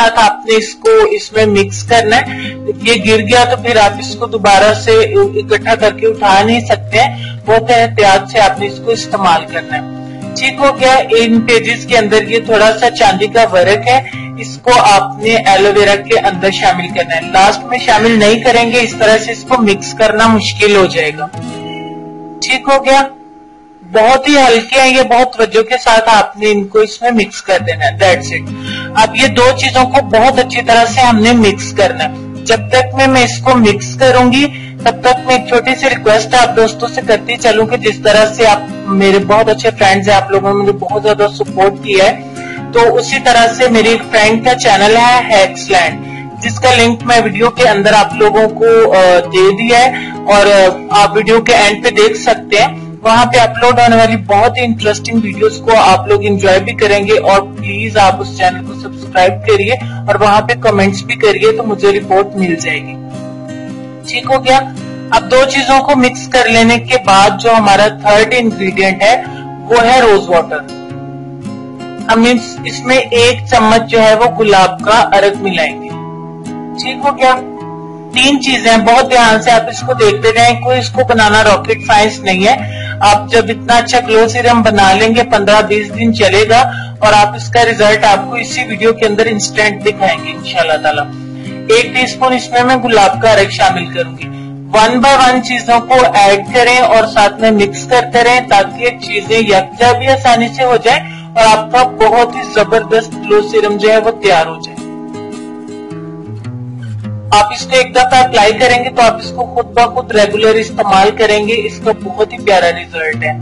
साथ आपने इसको इसमें मिक्स करना है। ये गिर गया तो फिर आप इसको दोबारा से इकट्ठा करके उठा नहीं सकते हैं, बहुत एहतियात से आपने इसको इस्तेमाल करना है। ठीक हो गया। इन पेजेस के अंदर ये थोड़ा सा चांदी का वर्क है, इसको आपने एलोवेरा के अंदर शामिल करना है। लास्ट में शामिल नहीं करेंगे, इस तरह से इसको मिक्स करना मुश्किल हो जाएगा। ठीक हो गया। बहुत ही हल्के हैं ये, बहुत तवज्जो के साथ आपने इनको इसमें मिक्स कर देना है। That's it. अब ये दो चीजों को बहुत अच्छी तरह से हमने मिक्स करना है। जब तक मैं इसको मिक्स करूंगी तब तक मैं एक छोटी सी रिक्वेस्ट आप दोस्तों से करती चलूं कि जिस तरह से आप मेरे बहुत अच्छे फ्रेंड्स हैं, आप लोगों ने मुझे बहुत ज्यादा सपोर्ट किया है, तो उसी तरह से मेरी एक फ्रेंड का चैनल है हैक्सलैंड, जिसका लिंक मैं वीडियो के अंदर आप लोगों को दे दिया है और आप वीडियो के एंड पे देख सकते हैं। वहां पे अपलोड होने वाली बहुत ही इंटरेस्टिंग वीडियोस को आप लोग एंजॉय भी करेंगे और प्लीज आप उस चैनल को सब्सक्राइब करिए और वहां पे कमेंट्स भी करिए तो मुझे रिपोर्ट मिल जाएगी। ठीक हो गया। अब दो चीजों को मिक्स कर लेने के बाद जो हमारा थर्ड इंग्रेडिएंट है वो है रोज वाटर। हम इसमें 1 चम्मच जो है वो गुलाब का अर्क मिलाएंगे। ठीक हो गया। 3 चीजें बहुत ध्यान से आप इसको देखते रहें, कोई इसको बनाना रॉकेट साइंस नहीं है। आप जब इतना अच्छा ग्लो सीरम बना लेंगे 15-20 दिन चलेगा और आप इसका रिजल्ट आपको इसी वीडियो के अंदर इंस्टेंट दिखाएंगे इंशाल्लाह ताला। 1 टीस्पून इसमें मैं गुलाब का अर्क शामिल करूंगी। 1 बाय 1 चीजों को ऐड करें और साथ में मिक्स करते रहें ताकि चीजें यकजा भी आसानी से हो जाए और आपका बहुत ही जबरदस्त ग्लो सीरम जो है वो तैयार हो जाए। आप इसको एक दफा अप्लाई करेंगे तो आप इसको खुद ब खुद रेगुलर इस्तेमाल करेंगे, इसका बहुत ही प्यारा रिजल्ट है।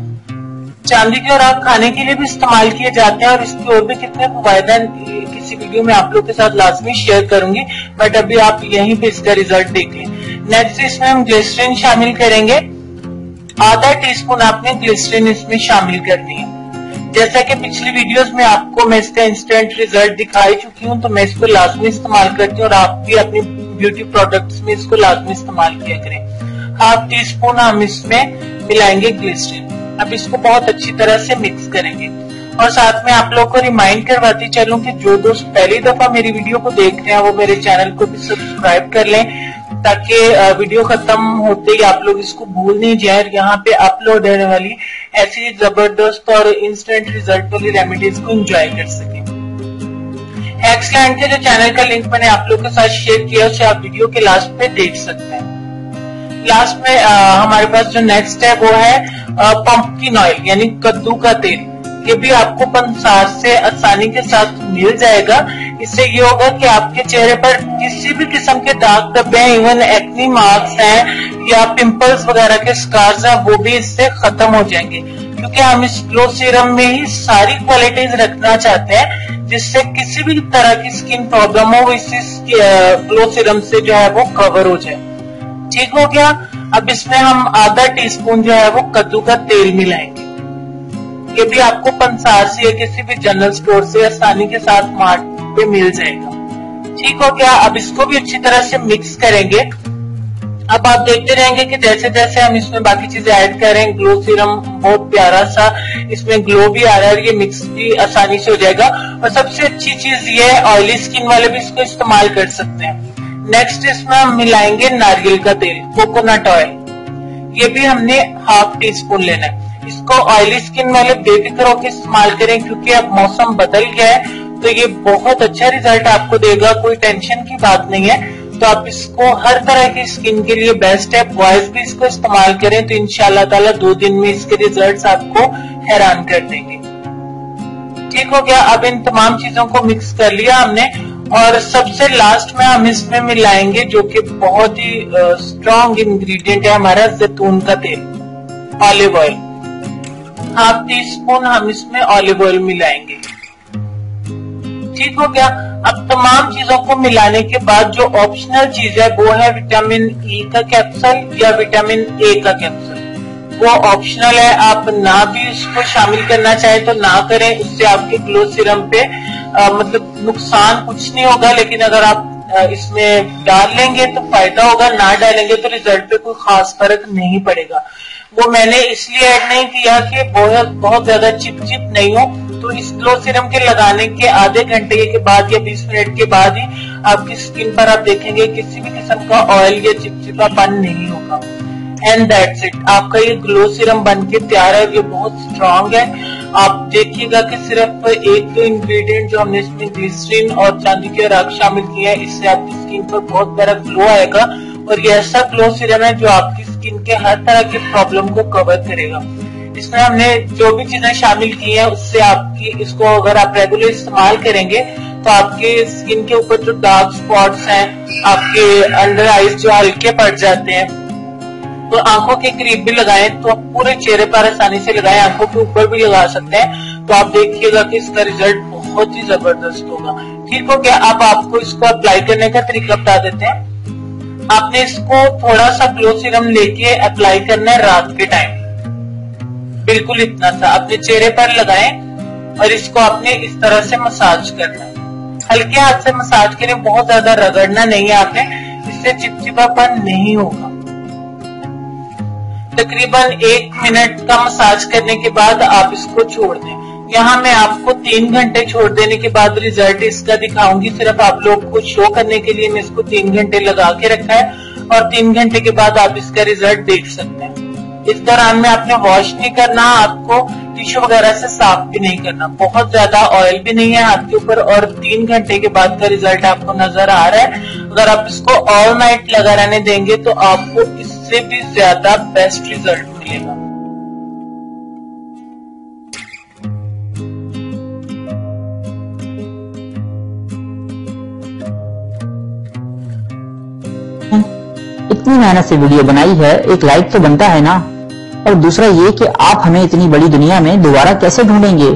चांदी के और आग खाने के लिए भी इस्तेमाल किए जाते हैं और इसके और भी कितने फायदे किसी वीडियो में आप लोग के साथ लाजमी शेयर करूंगी, बट अभी आप यहीं पे इसका रिजल्ट देख लें। नेक्स्ट इसमें हम ग्लिसरीन शामिल करेंगे। आधा टीस्पून आपने ग्लिसरीन इसमें शामिल करनी है। जैसा कि पिछली वीडियोस में आपको मैं इसका इंस्टेंट रिजल्ट दिखाई चुकी हूँ, तो मैं इसको लाजमी इस्तेमाल करती हूँ और आप भी अपनी ब्यूटी प्रोडक्ट्स में इसको लाजमी इस्तेमाल किया करें। 1/2 टीस्पून हम इसमें मिलाएंगे ग्लिसरीन। अब इसको बहुत अच्छी तरह से मिक्स करेंगे और साथ में आप लोग को रिमाइंड करवाती चलूं कि जो दोस्त पहली दफा मेरी वीडियो को देख रहे हैं वो मेरे चैनल को भी सब्सक्राइब कर लें ताकि वीडियो खत्म होते ही आप लोग इसको भूल नहीं जाए। यहाँ पे अपलोड होने वाली ऐसी जबरदस्त और इंस्टेंट रिजल्ट वाली रेमेडीज को एंजॉय कर सके। हैक्सलैंड के जो चैनल का लिंक मैंने आप लोग के साथ शेयर किया उसे आप वीडियो के लास्ट पे देख सकते हैं। लास्ट में हमारे पास जो नेक्स्ट है वो है पंपकिन ऑयल यानी कद्दू का तेल। ये भी आपको पंसार से आसानी के साथ मिल जाएगा। इससे ये होगा कि आपके चेहरे पर किसी भी किस्म के दाग धब्बे हैं, इवन एक्नी मार्क्स हैं या पिंपल्स वगैरह के स्कार्स हैं, वो भी इससे खत्म हो जाएंगे, क्योंकि हम इस ग्लो सीरम में ही सारी क्वालिटीज रखना चाहते हैं जिससे किसी भी तरह की स्किन प्रॉब्लम हो इस ग्लो सीरम से जो है वो कवर हो जाए। ठीक हो गया। अब इसमें हम आधा टीस्पून जो है वो कद्दू का तेल मिलाएंगे। ये भी आपको पंसार से या किसी भी जनरल स्टोर से आसानी के साथ मार्केट पे मिल जाएगा। ठीक हो गया। अब इसको भी अच्छी तरह से मिक्स करेंगे। अब आप देखते रहेंगे कि जैसे जैसे हम इसमें बाकी चीजें ऐड करें ग्लो सीरम बहुत प्यारा सा इसमें ग्लो भी आ रहा है और ये मिक्स भी आसानी से हो जाएगा। और सबसे अच्छी चीज ये है ऑयली स्किन वाले भी इसको इस्तेमाल कर सकते हैं। नेक्स्ट इसमें हम मिलाएंगे नारियल का तेल, कोकोनट ऑयल। ये भी हमने 1/2 टीस्पून लेना है। इसको ऑयली स्किन वाले बेफिक्र होकर इस्तेमाल करें क्योंकि अब मौसम बदल गया है तो ये बहुत अच्छा रिजल्ट आपको देगा, कोई टेंशन की बात नहीं है। तो आप इसको हर तरह की स्किन के लिए बेस्ट है। बॉयज भी इसको इस्तेमाल करें तो इंशाल्लाह ताला 2 दिन में इसके रिजल्ट्स आपको हैरान कर देंगे। ठीक हो गया। अब इन तमाम चीजों को मिक्स कर लिया हमने और सबसे लास्ट में हम इसमें मिलाएंगे जो कि बहुत ही स्ट्रॉन्ग इंग्रेडिएंट है हमारा जैतून का तेल, ऑलिव ऑयल। 1/2 टीस्पून हम इसमें ऑलिव ऑयल मिलाएंगे। ठीक हो गया। अब तमाम चीजों को मिलाने के बाद जो ऑप्शनल चीज है वो है विटामिन ई का कैप्सूल या विटामिन ए का कैप्सूल। वो ऑप्शनल है, आप ना भी इसको शामिल करना चाहे तो ना करें, उससे आपके ग्लो सीरम पे मतलब नुकसान कुछ नहीं होगा। लेकिन अगर आप इसमें डाल लेंगे तो फायदा होगा, ना डालेंगे तो रिजल्ट पे कोई खास फर्क नहीं पड़ेगा। वो मैंने इसलिए ऐड नहीं किया कि बहुत ज्यादा चिपचिप नहीं हो, तो इस ग्लो सीरम के लगाने के आधे घंटे के बाद या 20 मिनट के बाद ही आपकी स्किन पर आप देखेंगे किसी भी किस्म का ऑयल या चिपचिपापन नहीं होगा। एंड दैट्स इट, आपका ये ग्लो सीरम बनके तैयार है। ये बहुत स्ट्रांग है। आप देखिएगा कि सिर्फ एक दो इंग्रेडिएंट जो हमने इसमें ग्लिसरीन और चांदी के राख शामिल किए हैं, इससे आपकी स्किन पर बहुत बड़ा ग्लो आएगा। और ये ऐसा ग्लो सीरम है जो आपकी स्किन के हर तरह के प्रॉब्लम को कवर करेगा। इसमें हमने जो भी चीजें शामिल की है उससे आपकी इसको अगर आप रेगुलर इस्तेमाल करेंगे तो आपके स्किन के ऊपर जो डार्क स्पॉट्स हैं, आपके अंडर आईज जो हल्के पड़ जाते हैं, तो आंखों के करीब भी लगाएं तो आप पूरे चेहरे पर आसानी से लगाएं, आंखों के ऊपर भी लगा सकते हैं। तो आप देखिएगा कि इसका रिजल्ट बहुत ही जबरदस्त होगा। ठीक हो गया। अब आपको इसको अप्लाई करने का तरीका बता देते हैं। आपने इसको थोड़ा सा ग्लो सीरम लेके अप्लाई करना है रात के टाइम, बिल्कुल इतना सा अपने चेहरे पर लगाएं और इसको आपने इस तरह से मसाज करना है। हल्के हाथ से मसाज करें, बहुत ज्यादा रगड़ना नहीं है आपने, इससे चिपचिपापन नहीं होगा। तकरीबन 1 मिनट का मसाज करने के बाद आप इसको छोड़ दें। यहाँ मैं आपको 3 घंटे छोड़ देने के बाद रिजल्ट इसका दिखाऊंगी। सिर्फ आप लोग को शो करने के लिए मैं इसको 3 घंटे लगा के रखा है और 3 घंटे के बाद आप इसका रिजल्ट देख सकते हैं। इस दौरान में आपने वॉश नहीं करना, आपको टिश्यू वगैरह से साफ भी नहीं करना, बहुत ज्यादा ऑयल भी नहीं है हाथ के ऊपर और 3 घंटे के बाद का रिजल्ट आपको नजर आ रहा है। अगर आप इसको ऑल नाइट लगा रहने देंगे तो आपको इससे भी ज्यादा बेस्ट रिजल्ट मिलेगा। इतनी मेहनत से वीडियो बनाई है, एक लाइक तो बनता है ना। और दूसरा ये कि आप हमें इतनी बड़ी दुनिया में दोबारा कैसे ढूंढेंगे,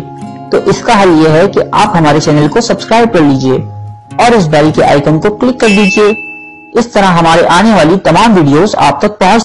तो इसका हल ये है कि आप हमारे चैनल को सब्सक्राइब कर लीजिए और इस बेल के आइकन को क्लिक कर दीजिए। इस तरह हमारे आने वाली तमाम वीडियोस आप तक पहुंच